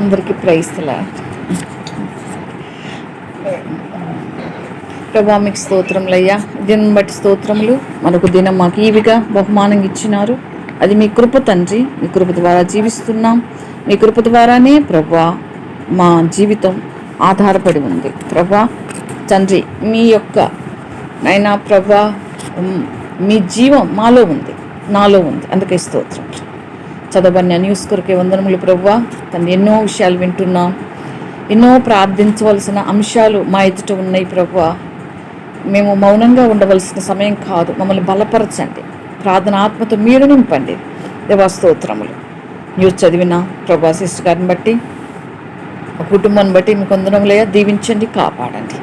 అందరికీ ప్రైస్తలా. ప్రభా మీకు స్తోత్రములయ్యా, దినం బట్టి స్తోత్రములు. మనకు దినం మాకు ఈవిగా బహుమానంగా ఇచ్చినారు. అది మీ కృప తండ్రి. మీ కృప ద్వారా జీవిస్తున్నాం. మీ కృప ద్వారానే ప్రభా మా జీవితం ఆధారపడి ఉంది. ప్రభా తండ్రి, మీ యొక్క నైనా ప్రభా మీ జీవం మాలో ఉంది, నాలో ఉంది. అందుకే స్తోత్రం. చదవబడిన న్యూస్ కొరకే వందనములు ప్రభువా. తను ఎన్నో విషయాలు వింటున్నాం, ఎన్నో ప్రార్థించవలసిన అంశాలు మా ఎదుట ఉన్నాయి ప్రభువా. మేము మౌనంగా ఉండవలసిన సమయం కాదు. మమ్మల్ని బలపరచండి, ప్రార్థన ఆత్మతో మీరు నింపండి. దేవా స్తోత్రములు. న్యూస్ చదివిన ప్రభా సిస్టర్ గారిని బట్టి, కుటుంబాన్ని బట్టి మీకు వందనములయ్యా. దీవించండి, కాపాడండి,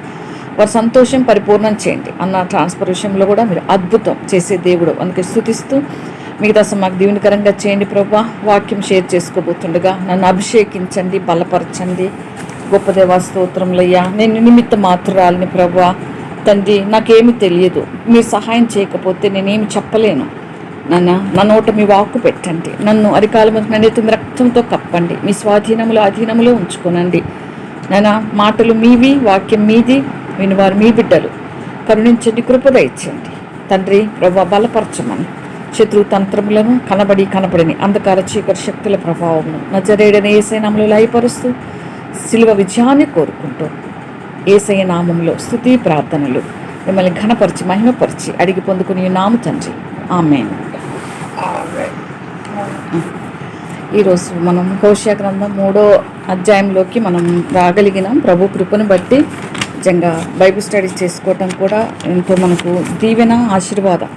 వారి సంతోషం పరిపూర్ణం చేయండి. అన్న ట్రాన్స్ఫర్ విషయంలో కూడా మీరు అద్భుతం చేసే దేవుడు. అందుకే స్తుతిస్తూ మిగతా మాకు దీవెనకరంగా చేయండి ప్రభా. వాక్యం షేర్ చేసుకోబోతుండగా నన్ను అభిషేకించండి, బలపరచండి. గొప్ప దేవా స్తోత్రములయ్యా. నేను నిమిత్త మాత్రాలని ప్రభా తండ్రి, నాకేమి తెలియదు. మీరు సహాయం చేయకపోతే నేనేమి చెప్పలేను. నా నోట మీ వాక్కు పెట్టండి. నన్ను అరికాల నన్ను రక్తంతో కప్పండి. మీ స్వాధీనములో అధీనములో ఉంచుకోనండి. మాటలు మీవి, వాక్యం మీది, వినివారు మీ బిడ్డలు. కరుణించండి, కృప దయచేయండి తండ్రి. ప్రభా బలపరచమని శత్రు తంత్రములను కనబడని అంధకార చీకటి శక్తుల ప్రభావమును నజరేయుడైన యేసయ్య నామములో లయపరుస్తూ సిలువ విజయాన్ని కోరుకుంటూ యేసయ్య నామములో స్తుతి ప్రార్థనలు మిమ్మల్ని ఘనపరిచి మహిమపరిచి అడిగి పొందుకుని నాము తండ్రి. ఆమేన్. ఈరోజు మనం హోషేయ గ్రంథం 3వ అధ్యాయంలోకి మనం రాగలిగినాం. ప్రభు కృపను బట్టి నిజంగా బైబిల్ స్టడీ చేసుకోవటం కూడా ఎంతో మనకు దీవెన, ఆశీర్వాదం.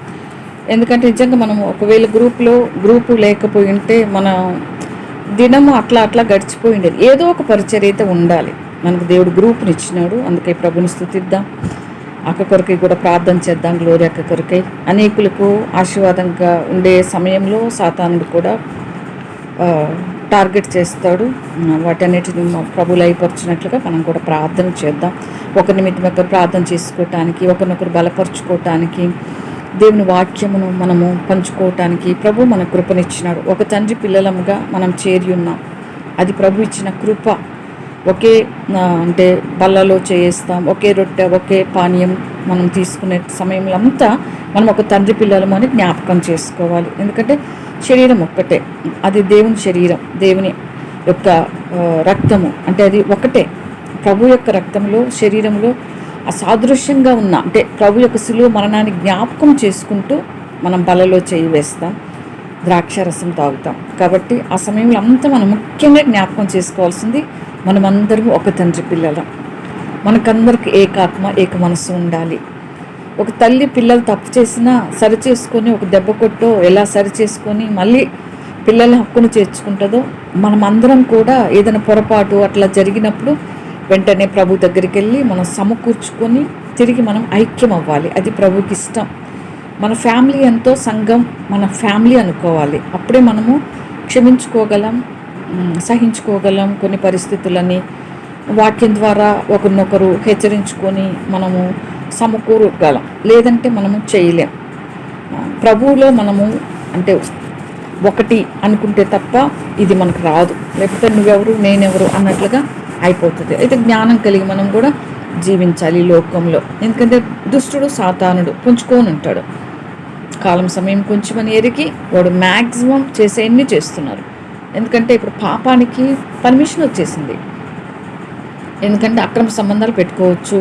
ఎందుకంటే నిజంగా మనం ఒకవేళ గ్రూపు లేకపోయి ఉంటే మన దినము అట్లా గడిచిపోయిండేది. ఏదో ఒక పరిచర్య అయితే ఉండాలి. మనకు దేవుడు గ్రూప్ని ఇచ్చినాడు. అందుకే ప్రభుని స్తుతిద్దాం. అక్క కొరకై కూడా ప్రార్థన చేద్దాం. గ్లోరీ అక్క కొరకై అనేకులకు ఆశీర్వాదంగా ఉండే సమయంలో సాతానుడు కూడా టార్గెట్ చేస్తాడు. వాటన్నిటిని ప్రభులు అయిపరిచినట్లుగా మనం కూడా ప్రార్థన చేద్దాం. ఒకరి నిమిత్తం ఒకరు ప్రార్థన చేసుకోవటానికి, ఒకరినొకరు బలపరుచుకోవటానికి, దేవుని వాక్యమును మనము పంచుకోవటానికి ప్రభు మన కృపనిచ్చినాడు. ఒక తండ్రి పిల్లలముగా మనం చేరి ఉన్నాం. అది ప్రభు ఇచ్చిన కృప. ఒకే అంటే బల్లలో చేస్తాం, ఒకే రొట్టె, ఒకే పానీయం మనం తీసుకునే సమయంలో అంతా మనం ఒక తండ్రి పిల్లలము అని జ్ఞాపకం చేసుకోవాలి. ఎందుకంటే శరీరం ఒక్కటే, అది దేవుని శరీరం, దేవుని యొక్క రక్తము. అంటే అది ఒకటే. ప్రభు యొక్క రక్తంలో, శరీరంలో అసాదృశ్యంగా ఉన్న అంటే ప్రభు యొక్క శిలువ మరణాన్ని జ్ఞాపకం చేసుకుంటూ మనం బలలో చేయి వేస్తాం, ద్రాక్షారసం తాగుతాం. కాబట్టి ఆ సమయంలో అంతా మనం ముఖ్యంగా జ్ఞాపకం చేసుకోవాల్సింది మనమందరం ఒక తండ్రి పిల్లలం. మనకందరికి ఏకాత్మ, ఏక మనసు ఉండాలి. ఒక తల్లి పిల్లలు తప్పు చేసినా సరిచేసుకొని, ఒక దెబ్బ కొట్టో ఎలా సరిచేసుకొని మళ్ళీ పిల్లల హక్కును చేర్చుకుంటుందో, మనమందరం కూడా ఏదైనా పొరపాటు అట్లా జరిగినప్పుడు వెంటనే ప్రభు దగ్గరికి వెళ్ళి మనం సమకూర్చుకొని తిరిగి మనం ఐక్యం అవ్వాలి. అది ప్రభుకి ఇష్టం. మన ఫ్యామిలీ ఎంతో సంఘం మన ఫ్యామిలీ అనుకోవాలి. అప్పుడే మనము క్షమించుకోగలం, సహించుకోగలం కొన్ని పరిస్థితులని. వాక్యం ద్వారా ఒకరినొకరు హెచ్చరించుకొని మనము సమకూరగలం. లేదంటే మనము చేయలేం. ప్రభువులో మనము అంటే ఒకటి అనుకుంటే తప్ప ఇది మనకు రాదు. లేకపోతే నువ్వెవరు నేనెవరు అన్నట్లుగా అయిపోతుంది. అయితే జ్ఞానం కలిగి మనం కూడా జీవించాలి ఈ లోకంలో. ఎందుకంటే దుష్టుడు సాతానుడు పుంజుకొని ఉంటాడు. కాలం సమయం కొంచెమని ఎరిగి వాడు మ్యాక్సిమం చేసేన్ని చేస్తున్నారు. ఎందుకంటే ఇప్పుడు పాపానికి పర్మిషన్ వచ్చేసింది. ఎందుకంటే అక్రమ సంబంధాలు పెట్టుకోవచ్చు,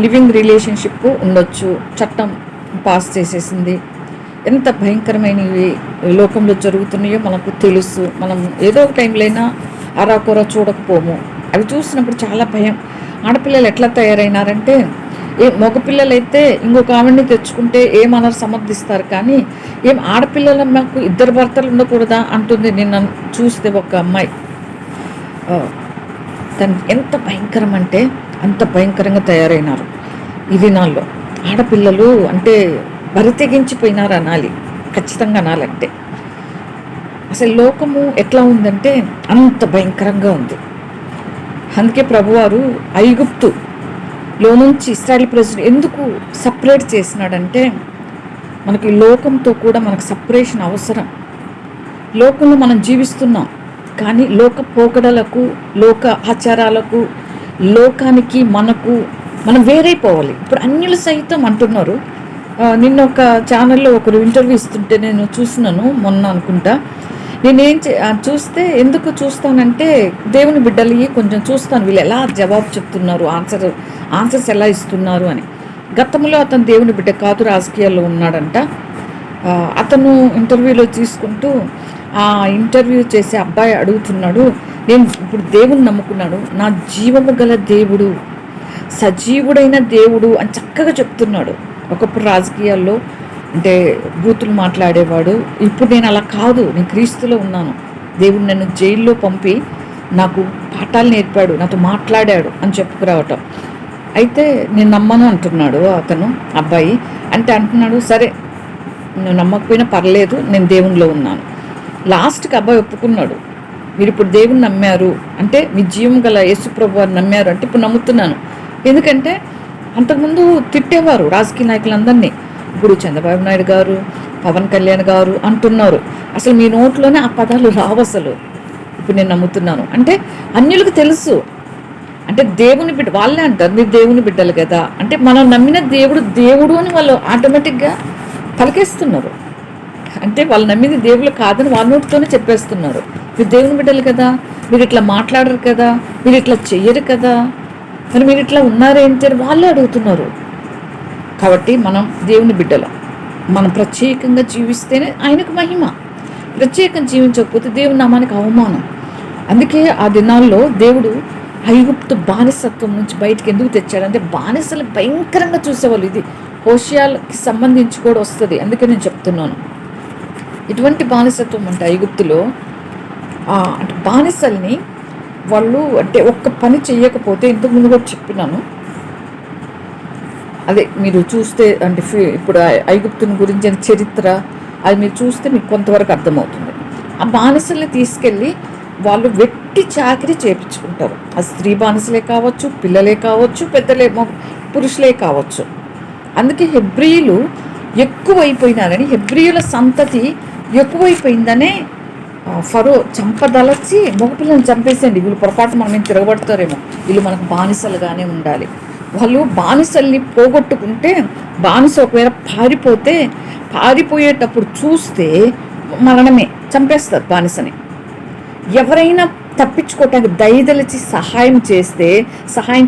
లివింగ్ రిలేషన్షిప్ ఉండొచ్చు, చట్టం పాస్ చేసేసింది. ఎంత భయంకరమైనవి లోకంలో జరుగుతున్నాయో మనకు తెలుసు. మనం ఏదో ఒక టైంలో అయినా అరాకొర చూడకపోము. అవి చూసినప్పుడు చాలా భయం. ఆడపిల్లలు ఎట్లా తయారైనారంటే, మగపిల్లలైతే ఇంకొక ఆవిడ్ని తెచ్చుకుంటే ఏమన్నారు సమర్థిస్తారు. కానీ ఆడపిల్లల మాకు 2 భర్తలు ఉండకూడదా అంటుంది. నిన్న చూస్తే ఒక అమ్మాయి తను ఎంత భయంకరం అంటే అంత భయంకరంగా తయారైనారు ఈ దినాల్లో. ఆడపిల్లలు అంటే బరి తెగించిపోయినారు అనాలి, ఖచ్చితంగా అనాలంటే. అసలు లోకము ఎట్లా ఉందంటే అంత భయంకరంగా ఉంది. అందుకే ప్రభువారు ఐగుప్తులో నుంచి ఇశ్రాయేలు ప్రజలు ఎందుకు సపరేట్ చేసినాడంటే, మనకి లోకంతో కూడా మనకు సపరేషన్ అవసరం. లోకంలో మనం జీవిస్తున్నాం, కానీ లోక పోకడలకు, లోక ఆచారాలకు, లోకానికి మనం వేరైపోవాలి. ఇప్పుడు అన్యులు సైతం అంటున్నారు. నిన్న ఒక ఛానల్లో ఒకరు ఇంటర్వ్యూ ఇస్తుంటే నేను చూసినాను, మొన్న అనుకుంటా. నేనేం చూస్తే ఎందుకు చూస్తానంటే దేవుని బిడ్డలు కొంచెం చూస్తాను, వీళ్ళు ఎలా జవాబు చెప్తున్నారు, ఆన్సర్స్ ఎలా ఇస్తున్నారు అని. గతంలో అతను దేవుని బిడ్డ కాదు, రాజకీయాల్లో ఉన్నాడంట. అతను ఇంటర్వ్యూలో తీసుకుంటూ ఆ ఇంటర్వ్యూ చేసే అబ్బాయి అడుగుతున్నాడు, నేను ఇప్పుడు దేవుని నమ్ముకున్నాడు, నా జీవము గల దేవుడు, సజీవుడైన దేవుడు అని చక్కగా చెప్తున్నాడు. ఒకప్పుడు రాజకీయాల్లో అంటే బూతులు మాట్లాడేవాడు. ఇప్పుడు నేను అలా కాదు, నేను క్రీస్తులో ఉన్నాను, దేవుడు నన్ను జైల్లో పంపి నాకు పాఠాలు నేర్పాడు, నాతో మాట్లాడాడు అని చెప్పుకురావటం. అయితే నేను నమ్మను అంటున్నాడు అతను, అబ్బాయి. అంటే అంటున్నాడు, సరే నువ్వు నమ్మకపోయినా పర్లేదు, నేను దేవునిలో ఉన్నాను. లాస్ట్కి అబ్బాయి ఒప్పుకున్నాడు, మీరు ఇప్పుడు దేవుని నమ్మారు అంటే, మీ జీవం గల యేసుప్రభు వారు నమ్మారు అంటే ఇప్పుడు నమ్ముతున్నాను. ఎందుకంటే అంతకుముందు తిట్టేవారు రాజకీయ నాయకులందరినీ. ఇప్పుడు చంద్రబాబు నాయుడు గారు, పవన్ కళ్యాణ్ గారు అంటున్నారు, అసలు మీ నోట్లోనే ఆ పదాలు రావు అసలు. ఇప్పుడు నేను నమ్ముతున్నాను అంటే అన్యులకు తెలుసు, అంటే దేవుని బిడ్డ వాళ్ళే అంటారు, మీరు దేవుని బిడ్డలు కదా అంటే, మనం నమ్మిన దేవుడు అని వాళ్ళు ఆటోమేటిక్గా పలికేస్తున్నారు. అంటే వాళ్ళు నమ్మింది దేవుళ్ళు కాదని వాళ్ళ నోటితోనే చెప్పేస్తున్నారు. మీరు దేవుని బిడ్డలు కదా, మీరు ఇట్లా మాట్లాడరు కదా, మీరు ఇట్లా చెయ్యరు కదా, మరి మీరు ఇట్లా ఉన్నారేంటి అని వాళ్ళే అడుగుతున్నారు. కాబట్టి మనం దేవుని బిడ్డలం, మనం ప్రత్యేకంగా జీవిస్తేనే ఆయనకు మహిమ. ప్రత్యేకంగా జీవించకపోతే దేవుని నామానికి అవమానం. అందుకే ఆ దినాల్లో దేవుడు ఐగుప్తు బానిసత్వం నుంచి బయటకు ఎందుకు తెచ్చాడంటే, బానిసలు భయంకరంగా చూసేవాళ్ళు. ఇది హోషియాలకి సంబంధించి కూడా వస్తుంది, అందుకే నేను చెప్తున్నాను. ఇటువంటి బానిసత్వం అంటే ఐగుప్తులో అంటే బానిసల్ని వాళ్ళు అంటే ఒక్క పని చెయ్యకపోతే, ఇంతకుముందు కూడా చెప్పినాను, అదే మీరు చూస్తే అంటే ఇప్పుడు ఐగుప్తుని గురించిన చరిత్ర అది మీరు చూస్తే మీకు కొంతవరకు అర్థమవుతుంది. ఆ బానిసల్ని తీసుకెళ్ళి వాళ్ళు వెట్టి చాకిరీ చేయించుకుంటారు. అది స్త్రీ బానిసలే కావచ్చు, పిల్లలే కావచ్చు, పురుషులే కావచ్చు. అందుకే హెబ్రీయులు ఎక్కువైపోయినారని, హెబ్రీయుల సంతతి ఎక్కువైపోయిందనే ఫరో చంపదలచి మగపిల్లని చంపేసేయండి, వీళ్ళు పొరపాటు మనం ఏం తిరగబడతారేమో, వీళ్ళు మనకు బానిసలుగానే ఉండాలి. వాళ్ళు బానిసల్ని పోగొట్టుకుంటే, బానిస ఒకవేళ పారిపోయేటప్పుడు చూస్తే మరణమే, చంపేస్తారు బానిసని. ఎవరైనా తప్పించుకోవటానికి దయదలిచి సహాయం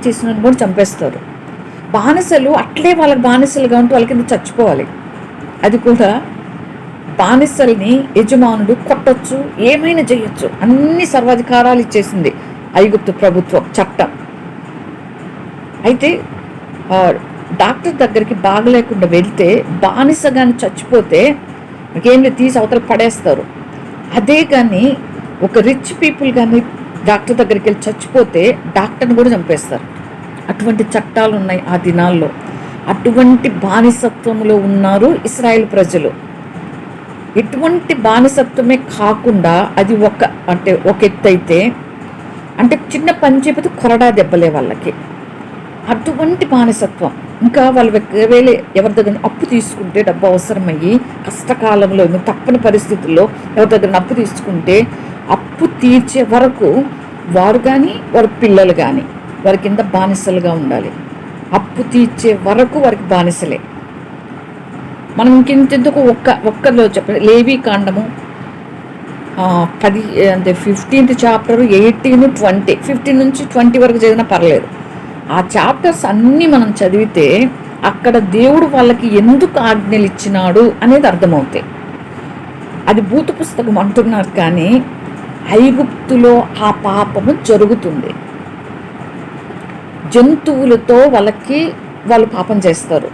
చేసిన కూడా చంపేస్తారు. బానిసలు అట్లే వాళ్ళకి బానిసలుగా ఉంటూ వాళ్ళ కింద చచ్చిపోవాలి. అది కూడా బానిసల్ని యజమానుడు కొట్టచ్చు, ఏమైనా చేయొచ్చు, అన్ని సర్వాధికారాలు ఇచ్చేసింది ఐగుప్తు ప్రభుత్వం, చట్టం. అయితే డాక్టర్ దగ్గరికి బాగలేకుండా వెళ్తే బానిస కానీ చచ్చిపోతే ఇంకేం తీసి అవతల పడేస్తారు. అదే కానీ ఒక రిచ్ పీపుల్ కానీ డాక్టర్ దగ్గరికి వెళ్ళి చచ్చిపోతే డాక్టర్ని కూడా చంపేస్తారు. అటువంటి చట్టాలు ఉన్నాయి ఆ దినాల్లో. అటువంటి బానిసత్వంలో ఉన్నారు ఇశ్రాయేల్ ప్రజలు. ఇటువంటి బానిసత్వమే కాకుండా అది ఒక ఎత్తు అయితే, అంటే చిన్న పని చెప్పితే కొరడా దెబ్బలే వాళ్ళకి. అటువంటి బానిసత్వం. ఇంకా వాళ్ళు వేళ ఎవరి దగ్గర అప్పు తీసుకుంటే, డబ్బు అవసరమయ్యి కష్టకాలంలో తప్పని పరిస్థితుల్లో ఎవరి దగ్గర అప్పు తీసుకుంటే, అప్పు తీర్చే వరకు వారు కానీ వారి పిల్లలు కానీ వారి కింద బానిసలుగా ఉండాలి. అప్పు తీర్చే వరకు వారికి బానిసలే. మనం ఇంకెందుకు ఒక్కలో చెప్పండి, లేవీ కాండము 10 అంటే 15th చాప్టర్ 18, 20, 15 నుంచి 20 వరకు చదివినా పర్లేదు. ఆ చాప్టర్స్ అన్నీ మనం చదివితే అక్కడ దేవుడు వాళ్ళకి ఎందుకు ఆజ్ఞలు ఇచ్చినాడు అనేది అర్థమవుతాయి. అది భూత పుస్తకం అంటున్నారు, కానీ ఐగుప్తులో ఆ పాపము జరుగుతుంది. జంతువులతో వాళ్ళు పాపం చేస్తారు.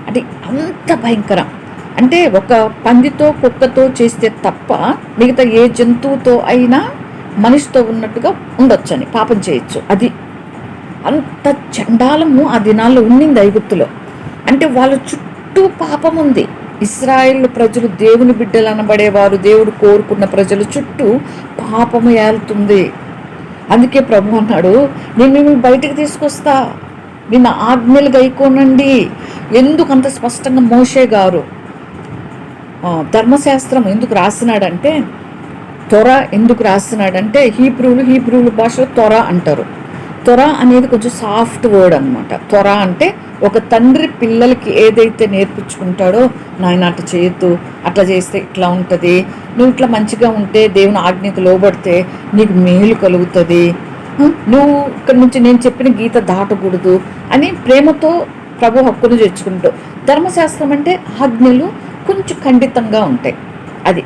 అది అంత భయంకరం. అంటే ఒక పందితో కుక్కతో చేస్తే తప్ప మిగతా ఏ జంతువుతో అయినా మనిషితో ఉన్నట్టుగా ఉండొచ్చని పాపం చేయొచ్చు. అది అంత చండాలము ఆ దినాల్లో ఉండింది ఐగుప్తులో. అంటే వాళ్ళ చుట్టూ పాపం ఉంది. ఇశ్రాయేలు ప్రజలు దేవుని బిడ్డలు అనబడేవారు, దేవుడు కోరుకున్న ప్రజలు చుట్టూ పాపము ఏలుతుంది. అందుకే ప్రభు అన్నాడు, నేను మిమ్మల్ని బయటకు తీసుకొస్తా, నిన్న ఆజ్ఞలు గైకోనండి. ఎందుకు అంత స్పష్టంగా మోషే గారు ధర్మశాస్త్రం ఎందుకు రాసినాడంటే, త్వర ఎందుకు రాస్తున్నాడంటే హీబ్రూలు భాషలో త్వర అంటారు. త్వర అనేది కొంచెం సాఫ్ట్ వర్డ్ అనమాట. త్వర అంటే ఒక తండ్రి పిల్లలకి ఏదైతే నేర్పించుకుంటాడో, నాయన అట్లా చేయొద్దు, అట్లా చేస్తే ఇట్లా ఉంటుంది, నువ్వు ఇట్లా మంచిగా ఉంటే దేవుని ఆజ్ఞకు లోబడితే నీకు మేలు కలుగుతుంది, నువ్వు ఇక్కడి నుంచి నేను చెప్పిన గీత దాటకూడదు అని ప్రేమతో ప్రభు హక్కును తెచ్చుకుంటూ. ధర్మశాస్త్రం అంటే ఆజ్ఞలు కొంచెం ఖండితంగా ఉంటాయి, అది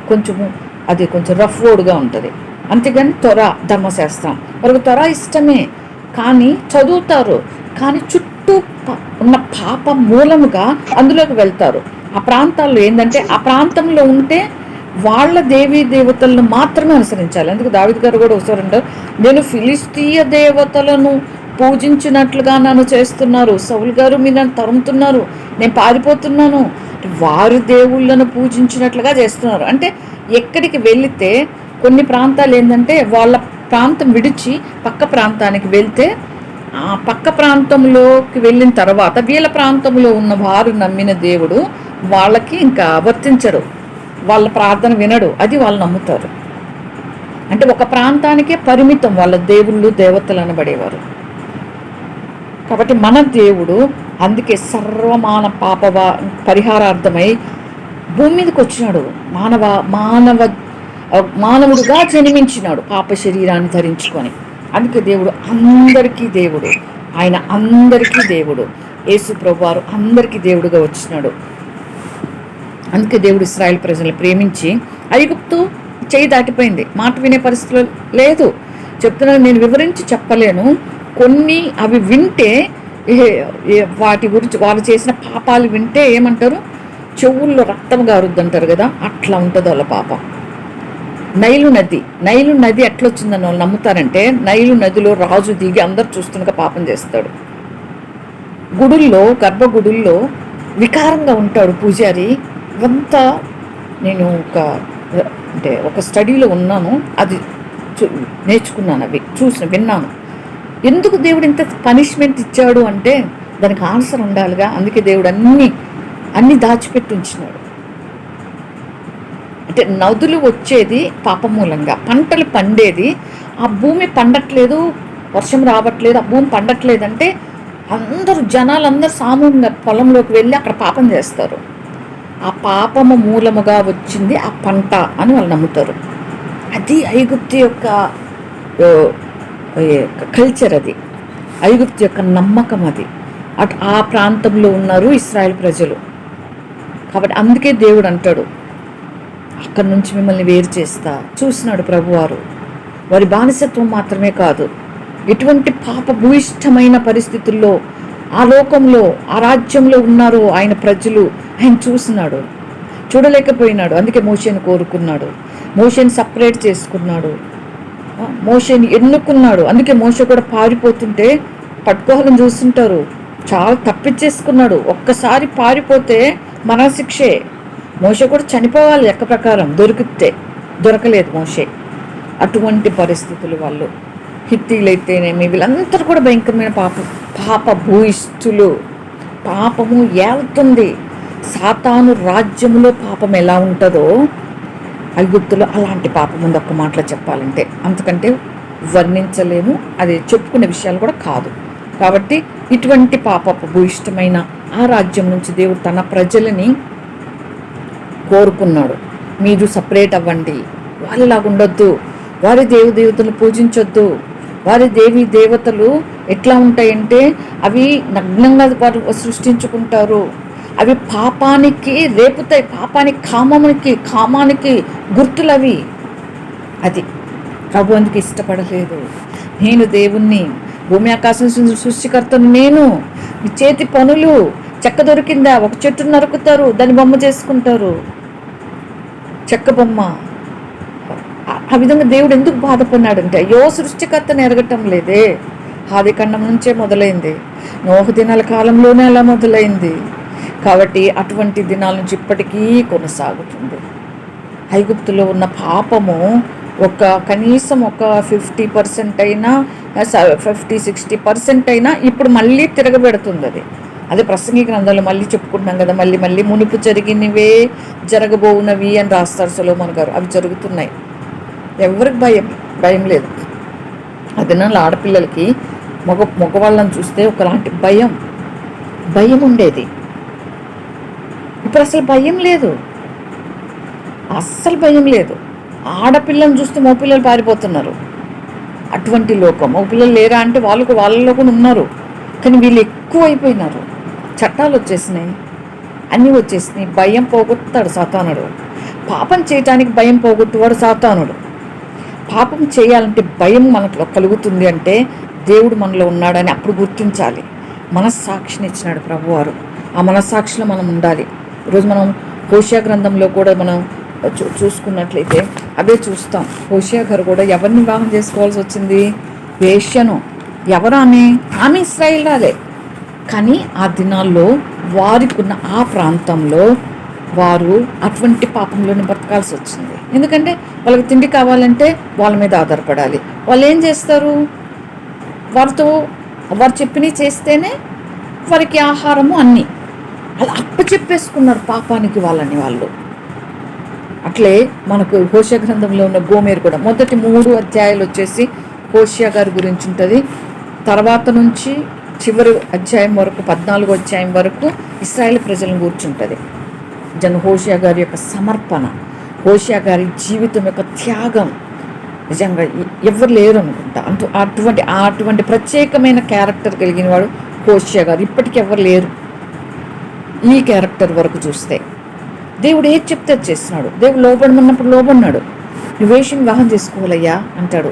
కొంచెం రఫ్ వర్డ్గా ఉంటుంది. అంతేగాని త్వర ధర్మశాస్త్రం వాళ్ళకి త్వర ఇష్టమే, కానీ చదువుతారు, కానీ చుట్టూ ఉన్న పాప మూలముగా అందులోకి వెళ్తారు. ఆ ప్రాంతాల్లో ఏంటంటే ఆ ప్రాంతంలో ఉంటే వాళ్ళ దేవీ దేవతలను మాత్రమే అనుసరించాలి. అందుకే దావీదు గారు కూడా ఒకసారి అంటారు, నేను ఫిలిస్తీయ దేవతలను పూజించినట్లుగా నన్ను చేస్తున్నారు, సౌలు గారు మీరు నన్ను తరుముతున్నారు, నేను పారిపోతున్నాను, వారి దేవుళ్ళను పూజించినట్లుగా చేస్తున్నారు. అంటే ఎక్కడికి వెళితే కొన్ని ప్రాంతాలు ఏంటంటే వాళ్ళ ప్రాంతం విడిచి పక్క ప్రాంతానికి వెళ్తే ఆ పక్క ప్రాంతంలోకి వెళ్ళిన తర్వాత వీళ్ళ ప్రాంతంలో ఉన్న వారు నమ్మిన దేవుడు వాళ్ళకి ఇంకా వర్తించడు, వాళ్ళ ప్రార్థన వినడు, అది వాళ్ళు నమ్ముతారు. అంటే ఒక ప్రాంతానికే పరిమితం వాళ్ళ దేవుళ్ళు దేవతలు అనబడేవారు. కాబట్టి మన దేవుడు అందుకే సర్వమాన పాప పరిహారార్థమై భూమి మీదకి వచ్చినాడు, మానవుడుగా జన్మించినాడు, పాప శరీరాన్ని ధరించుకొని. అందుకే దేవుడు అందరికీ దేవుడు, ఆయన అందరికీ దేవుడు, యేసు ప్రభువారు అందరికీ దేవుడుగా వచ్చినాడు. అందుకే దేవుడు ఇశ్రాయేలు ప్రజలను ప్రేమించి ఐగుప్తు చేయి దాటిపోయింది, మాట వినే పరిస్థితులు లేదు. చెప్తున్నాను, నేను వివరించి చెప్పలేను. కొన్ని అవి వింటే వాటి గురించి వాళ్ళు చేసిన పాపాలు వింటే ఏమంటారు, చెవుల్లో రక్తం గారుద్ది అంటారు కదా, అట్లా ఉంటుంది వాళ్ళ పాపం. నైలు నది ఎట్లొచ్చిందని వాళ్ళు నమ్ముతారంటే, నైలు నదిలో రాజు దిగి అందరు చూస్తుండగా పాపం చేస్తాడు. గర్భగుడుల్లో వికారంగా ఉంటాడు పూజారి. ఇవంతా నేను ఒక స్టడీలో ఉన్నాను, అది నేర్చుకున్నాను, అవి విన్నాను. ఎందుకు దేవుడు ఇంత పనిష్మెంట్ ఇచ్చాడు అంటే దానికి ఆన్సర్ ఉండాలిగా. అందుకే దేవుడు అన్నీ దాచిపెట్టి ఉంచినాడు. అంటే నదులు వచ్చేది పాపమూలంగా, పంటలు పండేది, ఆ భూమి పండట్లేదు, వర్షం రావట్లేదు, ఆ భూమి పండట్లేదంటే జనాలందరూ సామూహికంగా పొలంలోకి వెళ్ళి అక్కడ పాపం చేస్తారు. ఆ పాపము మూలముగా వచ్చింది ఆ పంట అని వాళ్ళు నమ్ముతారు. అది ఐగుప్తు యొక్క కల్చర్, అది ఐగుప్తు యొక్క నమ్మకం. అది ఆ ప్రాంతంలో ఉన్నారు ఇశ్రాయేలు ప్రజలు. కాబట్టి అందుకే దేవుడు అంటాడు, అక్కడి నుంచి మిమ్మల్ని వేరు చేస్తా. చూసినాడు ప్రభువారు, వారి బానిసత్వం మాత్రమే కాదు, ఎటువంటి పాప భూయిష్టమైన పరిస్థితుల్లో ఆ లోకంలో ఆ రాజ్యంలో ఉన్నారు ఆయన ప్రజలు, ఆయన చూసినాడు, చూడలేకపోయినాడు. అందుకే మోషేని కోరుకున్నాడు, మోషేని సపరేట్ చేసుకున్నాడు, మోషేని ఎన్నుకున్నాడు. అందుకే మోషే కూడా పారిపోతుంటే పట్టుకోవాలని చూస్తుంటారు, చాలా తప్పించేసుకున్నాడు. ఒక్కసారి పారిపోతే మరణశిక్షే. మోషే కూడా చనిపోవాలి లెక్క ప్రకారం, దొరకలేదు మోషే. అటువంటి పరిస్థితులు వాళ్ళు. హిత్తీలైతేనేమి వీళ్ళందరూ కూడా భయంకరమైన పాప భూయిష్ఠులు. పాపము ఏలుతుంది. సాతాను రాజ్యములో పాపం ఎలా ఉంటుందో ఐగుప్తులో అలాంటి పాపం ఉంది. ఒక్క మాటలో చెప్పాలంటే అంతకంటే వర్ణించలేము, అది చెప్పుకునే విషయాలు కూడా కాదు. కాబట్టి ఇటువంటి పాపపు భూయిష్టమైన ఆ రాజ్యం నుంచి దేవుడు తన ప్రజలని కోరుకున్నాడు. మీరు సపరేట్ అవ్వండి, వాళ్ళలాగా ఉండొద్దు, వారి దేవతలు పూజించొద్దు. వారి దేవతలు ఎట్లా ఉంటాయంటే అవి నగ్నంగా వారు సృష్టించుకుంటారు, అవి పాపానికి రేపుతాయి, కామానికి గుర్తులు అవి. అది ప్రభు అందుకు ఇష్టపడలేదు. నేను దేవుణ్ణి, భూమి ఆకాశం సృష్టికర్తను నేను, మీ చేతి పనులు, చెక్క దొరికిందా ఒక చెట్టును నరుకుతారు, దాన్ని బొమ్మ చేసుకుంటారు, చెక్క బొమ్మ. ఆ విధంగా దేవుడు ఎందుకు బాధపడినాడంటే, అయ్యో సృష్టికర్తను ఎరగటం లేదే. ఆదికాండం నుంచే మొదలైంది, నోహు దినాల కాలంలోనే అలా మొదలైంది. కాబట్టి అటువంటి దినాల నుంచి ఇప్పటికీ కొనసాగుతుంది. ఐగుప్తులో ఉన్న పాపము కనీసం 50% అయినా, 50-60% అయినా ఇప్పుడు మళ్ళీ తిరగబెడుతుంది. అదే ప్రసంగి గ్రంథంలో మళ్ళీ చెప్పుకుంటున్నాం కదా, మళ్ళీ మునుపు జరిగినవే జరగబోవునవి అని రాస్తారు సొలొమోను గారు. అవి జరుగుతున్నాయి. ఎవరికి భయం భయం లేదు. ఆ దినాల్లో ఆడపిల్లలకి మగవాళ్ళని చూస్తే ఒకలాంటి భయం ఉండేది. ఇప్పుడు అసలు భయం లేదు, అస్సలు భయం లేదు. ఆడపిల్లని చూస్తే మగపిల్లలు పారిపోతున్నారు. అటువంటి లోకం. మగపిల్లలు లేరా అంటే వాళ్ళలో కూడా ఉన్నారు, కానీ వీళ్ళు ఎక్కువ అయిపోయినారు. చట్టాలు వచ్చేసినాయి, అన్నీ వచ్చేసినాయి. భయం పోగొట్టుతాడు సాతానుడు. పాపం చేయటానికి భయం పోగొట్టువాడు సాతానుడు. పాపం చేయాలంటే భయం మనలో కలుగుతుంది అంటే దేవుడు మనలో ఉన్నాడని అప్పుడు గుర్తించాలి. మనస్సాక్షిని ఇచ్చినాడు ప్రభువారు. ఆ మనస్సాక్షిలో మనం ఉండాలి. ఈరోజు మనం హోషేయ గ్రంథంలో కూడా మనం చూసుకున్నట్లయితే అవే చూస్తాం. హోషేయ గారు కూడా ఎవరిని వివాహం చేసుకోవాల్సి వచ్చింది? వేశ్యను. ఎవరు ఆమె ఇశ్రాయేలులే. కానీ ఆ దినాల్లో వారికి ఉన్న ఆ ప్రాంతంలో వారు అటువంటి పాపంలోనే బ్రతకాల్సి వచ్చింది. ఎందుకంటే వాళ్ళకి తిండి కావాలంటే వాళ్ళ మీద ఆధారపడాలి. వాళ్ళు ఏం చేస్తారు? వారు చెప్పినవి చేస్తేనే వారికి ఆహారము అన్నీ. అలా అప్పచెప్పేసుకున్నారు పాపానికి వాళ్ళు. అట్లే మనకు హోషేయ గ్రంథంలో ఉన్న గోమేరు కూడా మొదటి 3 అధ్యాయాలు వచ్చేసి హోషేయ గారి గురించి ఉంటుంది. తర్వాత నుంచి చివరి అధ్యాయం వరకు 14వ అధ్యాయం వరకు ఇశ్రాయేలు ప్రజలను కూర్చుంటుంది. హోషేయ గారి యొక్క సమర్పణ, హోషేయ గారి జీవితం యొక్క త్యాగం నిజంగా ఎవరు లేరు అనుకుంటా. అటువంటి ప్రత్యేకమైన క్యారెక్టర్ కలిగిన వాడు హోషేయ గారు. ఇప్పటికి ఎవరు లేరు ఈ క్యారెక్టర్ వరకు చూస్తే. దేవుడు ఏది చెప్తే చేస్తున్నాడు. దేవుడు లోబడమన్నప్పుడు లోబడినాడు. నువ్వేషం వివాహం చేసుకోవాలయ్యా అంటాడు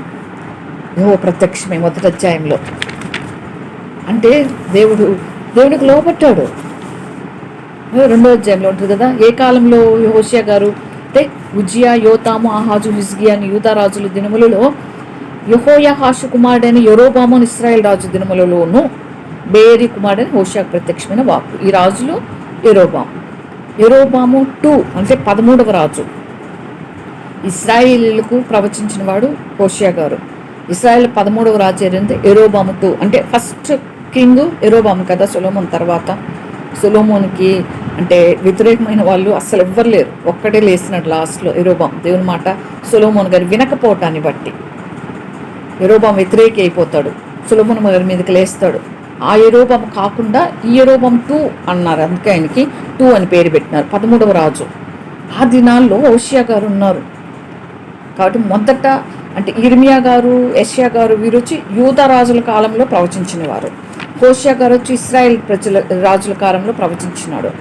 యెహోవా ప్రత్యక్షమే మొదటి అధ్యాయంలో. అంటే దేవునికి లోబట్టాడు. 2వ అధ్యాయంలో ఉంటుంది కదా, ఏ కాలంలో హోషేయ గారు అంటే ఉజ్జియా, యోతాము, ఆహాజు, హిజ్కియా అని యూదా రాజుల దినములలో, యెహోయాహాషు కుమారుడైన యరొబాము ఇశ్రాయేల్ రాజు దినములలోను బేరి కుమారుడైన హోషేయకు ప్రత్యక్షమైన వాక్కు. ఈ రాజులు యరొబాము 2 అంటే 13వ రాజు. ఇశ్రాయేలీలకు ప్రవచించిన వాడు హోషేయ గారు. ఇశ్రాయేల్ 13వ రాజు ఏంటంటే యరొబాము 2 అంటే ఫస్ట్ కింగ్ యరొబాము కదా, సొలొమోన్ తర్వాత. సొలొమోన్కి అంటే వ్యతిరేకమైన వాళ్ళు అస్సలు ఎవ్వరు లేరు, ఒక్కడే లేసినాడు లాస్ట్లో యరొబాము. దేవుని మాట సొలొమోన్ గారు వినకపోవటాన్ని బట్టి యరొబాము వ్యతిరేకి అయిపోతాడు, సొలొమోన్ గారి మీదకి లేస్తాడు. ఆ యరొబాము కాకుండా ఈ యరొబాము 2 అన్నారు, అందుకే ఆయనకి 2 అని పేరు పెట్టినారు. 13వ రాజు. ఆ దినాల్లో హోషేయ గారు ఉన్నారు కాబట్టి మొదట అంటే ఇర్మియా గారు, యెషయా గారు వీరు వచ్చి యూదా రాజుల కాలంలో ప్రవచించిన వారు. హోషేయ గారు వచ్చి ఇశ్రాయేల్ రాజుల కాలంలో ప్రవచించినాడు.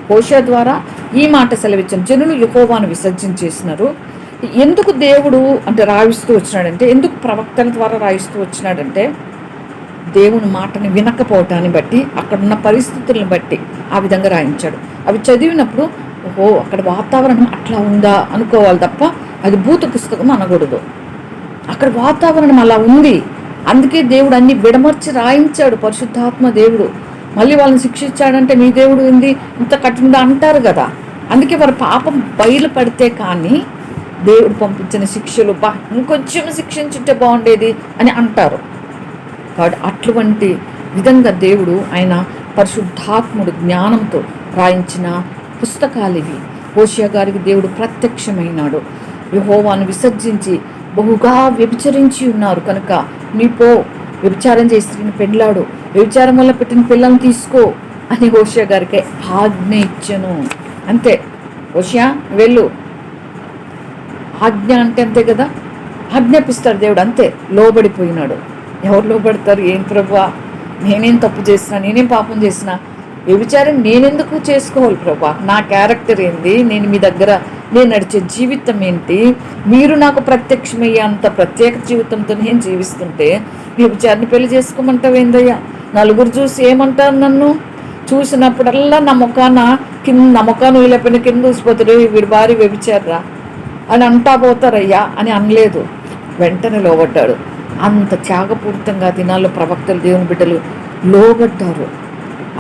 హోషేయ ద్వారా ఈ మాట సెలవిచ్చాను, జనులు యెహోవాను విసర్జించేసినారు. ఎందుకు దేవుడు అంటే రాయిస్తూ వచ్చినాడంటే, ఎందుకు ప్రవక్తల ద్వారా రాయిస్తూ వచ్చినాడంటే, దేవుని మాటని వినకపోవటాన్ని బట్టి, అక్కడున్న పరిస్థితులను బట్టి ఆ విధంగా రాయించాడు. అవి చదివినప్పుడు ఓహో అక్కడ వాతావరణం అట్లా ఉందా అనుకోవాలి తప్ప అది భూత పుస్తకం అనకూడదు. అక్కడ వాతావరణం అలా ఉంది, అందుకే దేవుడు అన్ని విడమర్చి రాయించాడు పరిశుద్ధాత్మ దేవుడు. మళ్ళీ వాళ్ళని శిక్షించాడంటే మీ దేవుడు ఉంది ఇంత కఠినంగా అంటారు కదా. అందుకే వారి పాపం బయలుపడితే కానీ దేవుడు పంపించిన శిక్షలు ఇంకొంచెం శిక్షించుంటే బాగుండేది అని అంటారు. కాబట్టి అటువంటి విధంగా దేవుడు ఆయన పరిశుద్ధాత్ముడు జ్ఞానంతో రాయించిన పుస్తకాలు ఇవి. హోషేయ గారికి దేవుడు ప్రత్యక్షమైనాడు. యెహోవాను విసర్జించి బహుగా వ్యభిచరించి ఉన్నారు కనుక నీపో వ్యభిచారం చేసి స్త్రీని పెళ్ళాడు, వ్యభిచారం వల్ల పెట్టిన పిల్లల్ని తీసుకో అని హోషేయ గారికి ఆజ్ఞ ఇచ్చెను. అంతే, హోషేయ వెళ్ళు. ఆజ్ఞ అంటే అంతే కదా, ఆజ్ఞాపిస్తాడు దేవుడు. అంతే, లోబడిపోయినాడు. ఎవరు లోబడతారు? ఏం ప్రభువా, నేనేం తప్పు చేసినా, నేనేం పాపం చేసినా, వ్యభిచారం నేనెందుకు చేసుకోవాలి ప్రభా? నా క్యారెక్టర్ ఏంది? నేను మీ దగ్గర నేను నడిచే జీవితం ఏంటి? మీరు నాకు ప్రత్యక్షమయ్యే అంత ప్రత్యేక జీవితంతో నేను జీవిస్తుంటే వ్యభిచారిని పెళ్లి చేసుకోమంటావు ఏందయ్యా? నలుగురు చూసి ఏమంటారు? నన్ను చూసినప్పుడల్లా నా ముఖాన్ని వీళ్ళపైన కింద చూసిపోతాడు, వీడి భార్య వ్యభిచారరా అని అంటా పోతారయ్యా అని అనలేదు. వెంటనే లోబడ్డాడు. అంత త్యాగపూరితంగా దినాల్లో ప్రవక్తలు, దేవుని బిడ్డలు లోబడ్డారు.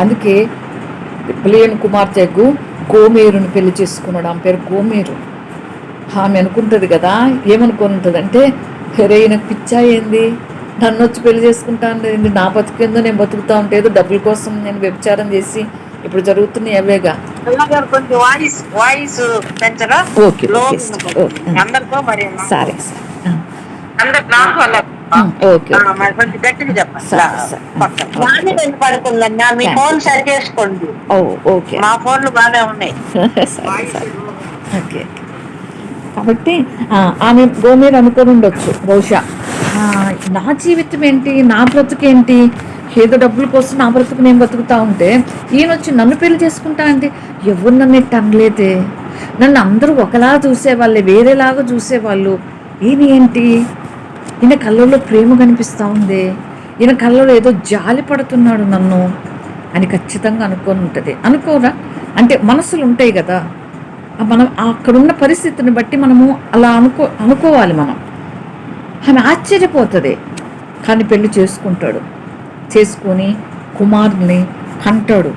అందుకే బిలియన్ కుమార్తెకు గోమేరుని పెళ్లి చేసుకున్నాడు. ఆమె పేరు గోమేరు. ఆమె అనుకుంటుంది కదా, ఏమనుకొని ఉంటుంది అంటే, నాకు పిచ్చా ఏంది, నన్ను వచ్చి పెళ్లి చేసుకుంటాను ఏంది, నా బతుకేందో నేను బతుకుతా ఉంటే ఏదో డబ్బుల కోసం నేను వ్యభిచారం చేసి ఇప్పుడు జరుగుతున్నాయి అవేగా. ఓకే సరే. అందరు నాకు అలా ఓకే మరి కొంచెం గట్టిగా చెప్పండి. సరే సరే బాగానే వినపడుతుందండి. మీ ఫోన్ సరి చేసుకోండి. ఓకే మా ఫోన్లు బాగానే ఉన్నాయి. సరే సరే ఓకే. కాబట్టి ఆమె గోమేరు అనుకొని ఉండొచ్చు బహుశా, నా జీవితం ఏంటి, నా బ్రతుకేంటి, ఏదో డబ్బుల కోసం నా బ్రతుకు నేను బతుకుతా ఉంటే ఈయన వచ్చి నన్ను పెళ్లి చేసుకుంటా అంటే ఎవరు నన్ను ఎట్ట అనలేదే, నన్ను అందరూ ఒకలా చూసేవాళ్ళే, వేరేలాగా చూసేవాళ్ళు. ఈయన ఏంటి, ఈయన కళ్ళల్లో ప్రేమ కనిపిస్తూ ఉంది, ఈయన కళ్ళలో ఏదో జాలి పడుతున్నాడు నన్ను అని ఖచ్చితంగా అనుకొని ఉంటుంది. అనుకోరా అంటే మనసులు ఉంటాయి కదా, మనం అక్కడున్న పరిస్థితిని బట్టి మనము అలా అనుకోవాలి మనం. ఆమె ఆశ్చర్యపోతుంది. కానీ పెళ్లి చేసుకుంటాడు, చేసుకొని కుమారుని కంటాడు.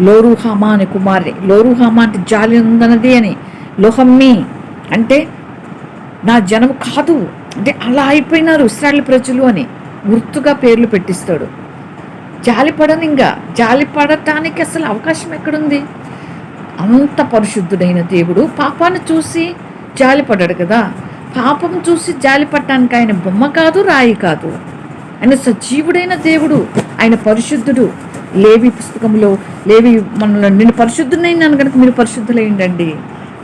లోరుహామా అనే కుమారుని, లోరుహామా అంటే జాలి ఉందన్నది అని, లోహమ్మి అంటే నా జనం కాదు అంటే అలా అయిపోయినారు ఇశ్రాయేలు ప్రజలు అని గుర్తుగా పేర్లు పెట్టిస్తాడు. జాలిపడని, ఇంకా జాలిపడటానికి అసలు అవకాశం ఎక్కడుంది? అంత పరిశుద్ధుడైన దేవుడు పాపాన్ని చూసి జాలిపడ్డాడు కదా. పాపం చూసి జాలిపడటానికి ఆయన బొమ్మ కాదు, రాయి కాదు. ఆయన సజీవుడైన దేవుడు, ఆయన పరిశుద్ధుడు. లేవి పుస్తకంలో లేవి మనలో నేను పరిశుద్ధునైనాను కనుక మీరు పరిశుద్ధులైండండి,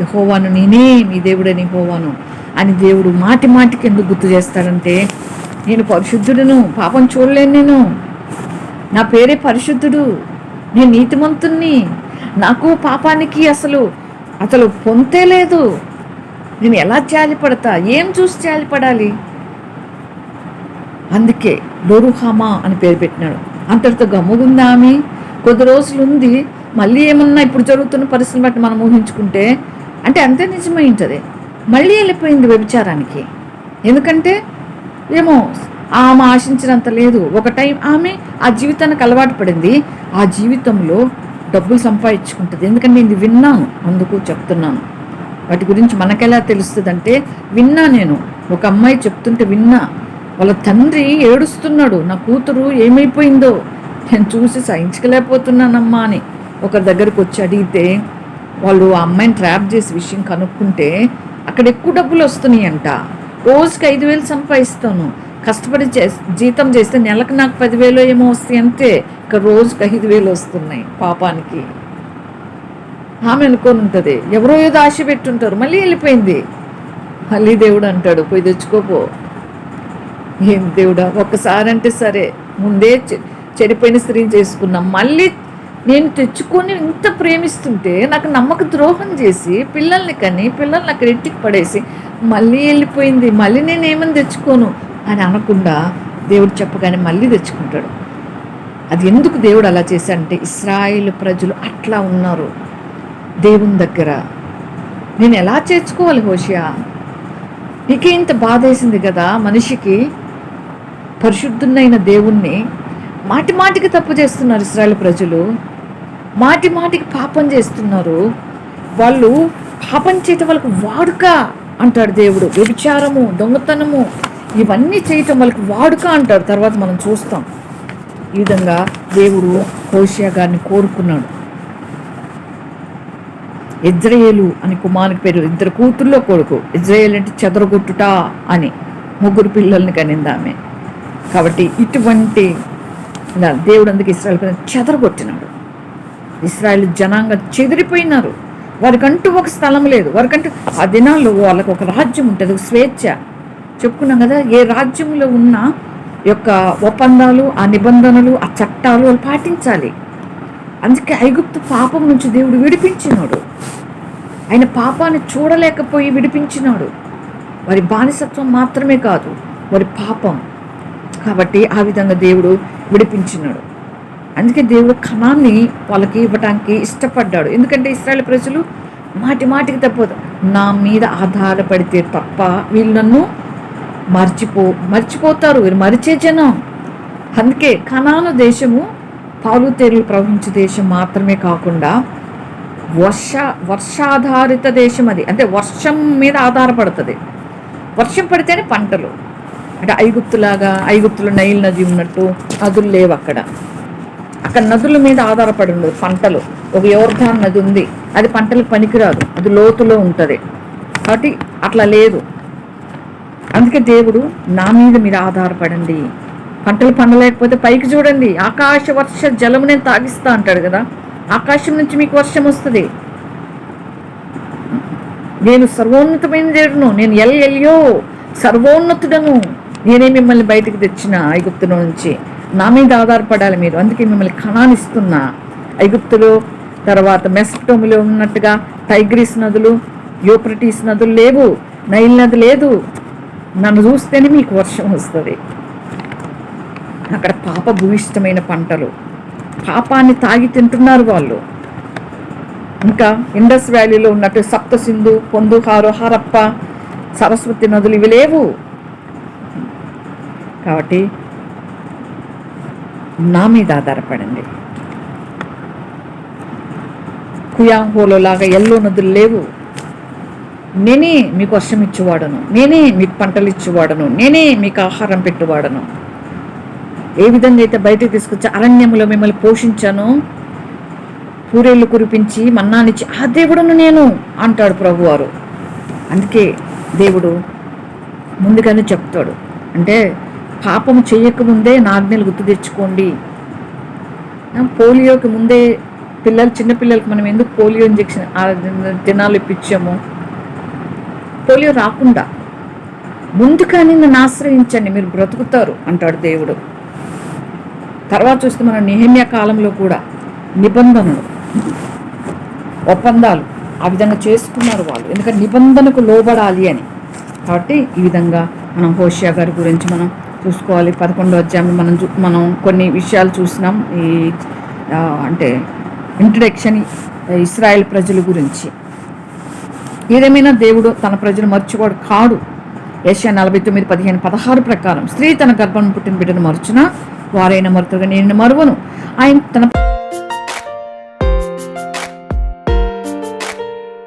యెహోవాను నేనే మీ దేవుడని యెహోవాను అని దేవుడు మాటి మాటికి ఎందుకు గుర్తు చేస్తాడంటే, నేను పరిశుద్ధుడును, పాపం చూడలేను, నేను నా పేరే పరిశుద్ధుడు, నేను నీతిమంతుణ్ణి, నాకు పాపానికి అసలు పొంతే లేదు, నేను ఎలా జాలిపడతా, ఏం చూసి జాలిపడాలి? అందుకే లోరుహామా అని పేరు పెట్టినాడు. అంతటితో గమ్ముగుందా ఆమె? కొద్ది రోజులు ఉంది, మళ్ళీ ఏమన్నా ఇప్పుడు జరుగుతున్న పరిస్థితిని బట్టి మనం ఊహించుకుంటే అంటే అంతే నిజమైంటుంది. మళ్ళీ వెళ్ళిపోయింది వ్యభిచారానికి. ఎందుకంటే ఏమో ఆమె ఆశించినంత లేదు. ఒక టైం ఆమె ఆ జీవితానికి అలవాటు పడింది, ఆ జీవితంలో డబ్బులు సంపాదించుకుంటుంది. ఎందుకంటే నేను విన్నాను, అందుకు చెప్తున్నాను. వాటి గురించి మనకెలా తెలుస్తుంది అంటే, విన్నా నేను, ఒక అమ్మాయి చెప్తుంటే విన్నా. వాళ్ళ తండ్రి ఏడుస్తున్నాడు, నా కూతురు ఏమైపోయిందో నేను చూసి సహించలేకపోతున్నానమ్మా అని ఒకరి దగ్గరకు వచ్చి అడిగితే, వాళ్ళు ఆ అమ్మాయిని ట్రాప్ చేసి విషయం కనుక్కుంటే అక్కడ ఎక్కువ డబ్బులు వస్తున్నాయి అంట. రోజుకి 5,000 సంపాదిస్తాను, కష్టపడి జీతం చేస్తే నెలకు నాకు 10,000 ఏమో వస్తాయి అంతే. ఇక రోజుకి 5,000 వస్తున్నాయి పాపానికి. ఆమె అనుకొని ఉంటుంది, ఎవరో ఏదో ఆశ పెట్టుంటారు, మళ్ళీ వెళ్ళిపోయింది. మళ్ళీ దేవుడు అంటాడు, పోయి తెచ్చుకోపో. ఏం దేవుడా, ఒక్కసారి అంటే సరే, ముందే చెడిపోయిన స్త్రీని చేసుకున్నాం, మళ్ళీ నేను తెచ్చుకొని ఇంత ప్రేమిస్తుంటే నాకు నమ్మక ద్రోహం చేసి పిల్లల్ని అక్కడ ఇంటికి పడేసి మళ్ళీ వెళ్ళిపోయింది, మళ్ళీ నేను ఏమని తెచ్చుకోను అని అనకుండా దేవుడు చెప్పగానే మళ్ళీ తెచ్చుకుంటాడు. అది ఎందుకు దేవుడు అలా చేశాడంటే, ఇశ్రాయేలు ప్రజలు అట్లా ఉన్నారు దేవుని దగ్గర. నేను ఎలా చేర్చుకోవాలి హోషియా? నీకే ఇంత బాధ వేసింది కదా మనిషికి. పరిశుద్ధునైన దేవుణ్ణి మాటి మాటికి తప్పు చేస్తున్నారు ఇశ్రాయేలు ప్రజలు, మాటి మాటికి పాపం చేస్తున్నారు. వాళ్ళు పాపం చేయటం వాళ్ళకు వాడుక అంటాడు దేవుడు. వ్యభిచారము, దొంగతనము ఇవన్నీ చేయటం వాళ్ళకి వాడుక అంటారు. తర్వాత మనం చూస్తాం. ఈ విధంగా దేవుడు హోషియా గారిని కోరుకున్నాడు. ఇజ్రాయేలు అని కుమారునికి పేరు, 2 కూతుర్లో కొడుకు. ఇజ్రాయేల్ అంటే చెదరగొట్టుట అని, 3 పిల్లల్ని కనింది ఆమె. కాబట్టి ఇటువంటి దేవుడు అందుకు ఇశ్రాయేలు ప్రజలను చెదరగొట్టినాడు. ఇశ్రాయేలు జనాంగం చెదిరిపోయినారు. వారికంటూ ఒక స్థలం లేదు. వారికంటూ ఆ దినాల్లో వాళ్ళకు ఒక రాజ్యం ఉంటుంది, ఒక స్వేచ్ఛ. చెప్పుకున్నాం కదా, ఏ రాజ్యంలో ఉన్న యొక్క ఒప్పందాలు, ఆ నిబంధనలు, ఆ చట్టాలు వాళ్ళు పాటించాలి. అందుకే ఐగుప్తు పాపం నుంచి దేవుడు విడిపించినాడు. ఆయన పాపాన్ని చూడలేకపోయి విడిపించినాడు. వారి బానిసత్వం మాత్రమే కాదు, వారి పాపం. కాబట్టి ఆ విధంగా దేవుడు విడిపించినాడు. అందుకే దేవుడు కనాన్ని వాళ్ళకి ఇవ్వటానికి ఇష్టపడ్డాడు. ఎందుకంటే ఇశ్రాయేలు ప్రజలు మాటి మాటికి తప్పదు, నా మీద ఆధారపడితే తప్ప వీళ్ళు నన్ను మర్చిపోతారు, వీరు మరిచే జనం. అందుకే కనాను దేశము పాలు తేనెలు ప్రవహించే దేశం మాత్రమే కాకుండా వర్షాధారిత దేశం అది. అంటే వర్షం మీద ఆధారపడుతుంది. వర్షం పడితేనే పంటలు. అంటే ఐగుప్తులో నైల్ నది ఉన్నట్టు నదులు లేవు అక్కడ నదుల మీద ఆధారపడి ఉండదు పంటలు. ఒక యోర్దాన్ నది ఉంది, అది పంటలకు పనికిరాదు, అది లోతులో ఉంటుంది. కాబట్టి అట్లా లేదు. అందుకే దేవుడు నా మీద మీరు ఆధారపడండి. పంటలు పండలేకపోతే పైకి చూడండి, ఆకాశ వర్ష జలము నేను తాగిస్తా అంటాడు కదా. ఆకాశం నుంచి మీకు వర్షం వస్తుంది. నేను సర్వోన్నతమైన దేవుడును, నేను ఎల్యో సర్వోన్నతుడను, నేనే మిమ్మల్ని బయటికి తెచ్చిన ఐగుప్తులో నుంచి. నా మీద ఆధారపడాలి మీరు. అందుకే మిమ్మల్ని కణానిస్తున్నా. ఐగుప్తులో తర్వాత మెసొపొటామియాలో ఉన్నట్టుగా టైగ్రిస్ నదులు, యూఫ్రటీస్ నదులు లేవు, నైల్ నది లేదు. నన్ను చూస్తేనే మీకు వర్షం వస్తుంది. అక్కడ పాప భూయిష్టమైన పంటలు, పాపాన్ని తాగి తింటున్నారు వాళ్ళు. ఇంకా ఇండస్ వ్యాలీలో ఉన్నట్టు సప్త సింధు, పొందుహారు, హరప్ప, సరస్వతి నదులు ఇవి లేవు. కాబట్టి నా మీద ఆధారపడండి. కుయాంహోలో లాగా ఎల్లో నదులు లేవు. నేనే మీకు వర్షం ఇచ్చేవాడను, నేనే మీకు పంటలు ఇచ్చేవాడను, నేనే మీకు ఆహారం పెట్టువాడను. ఏ విధంగా అయితే బయటకు తీసుకొచ్చి అరణ్యములో మిమ్మల్ని పోషించాను, పూరేళ్ళు కురిపించి మన్నానిచ్చి ఆ దేవుడును నేను అంటాడు ప్రభువారు. అందుకే దేవుడు ముందుగానే చెప్తాడు. అంటే పాపము చేయకముందే నా ఆజ్ఞలు గుర్తు తెచ్చుకోండి. పోలియోకి ముందే చిన్నపిల్లలకి మనం ఎందుకు పోలియో ఇంజెక్షన్ దినాలు ఇప్పించాము? పోలియో రాకుండా ముందుగానే నన్ను ఆశ్రయించండి, మీరు బ్రతుకుతారు అంటాడు దేవుడు. తర్వాత చూస్తే మనం నెహెమ్యా కాలంలో కూడా నిబంధనలు, ఒప్పందాలు ఆ విధంగా చేసుకున్నారు వాళ్ళు, ఎందుకంటే నిబంధనకు లోబడాలి అని. కాబట్టి ఈ విధంగా మనం హోషియా గారి గురించి మనం చూసుకోవాలి. 11వ అధ్యాయం మనం కొన్ని విషయాలు చూసినాం. ఈ అంటే ఇంట్రడక్షన్ ఇశ్రాయేల్ ప్రజల గురించి. ఏదేమైనా దేవుడు తన ప్రజలు మర్చిపోడు కాడు. యెషయా 49:15-16 ప్రకారం స్త్రీ తన గర్భం పుట్టిన బిడ్డను మరుచునా వారైన మరుతుగా నేను మరువను. ఆయన తన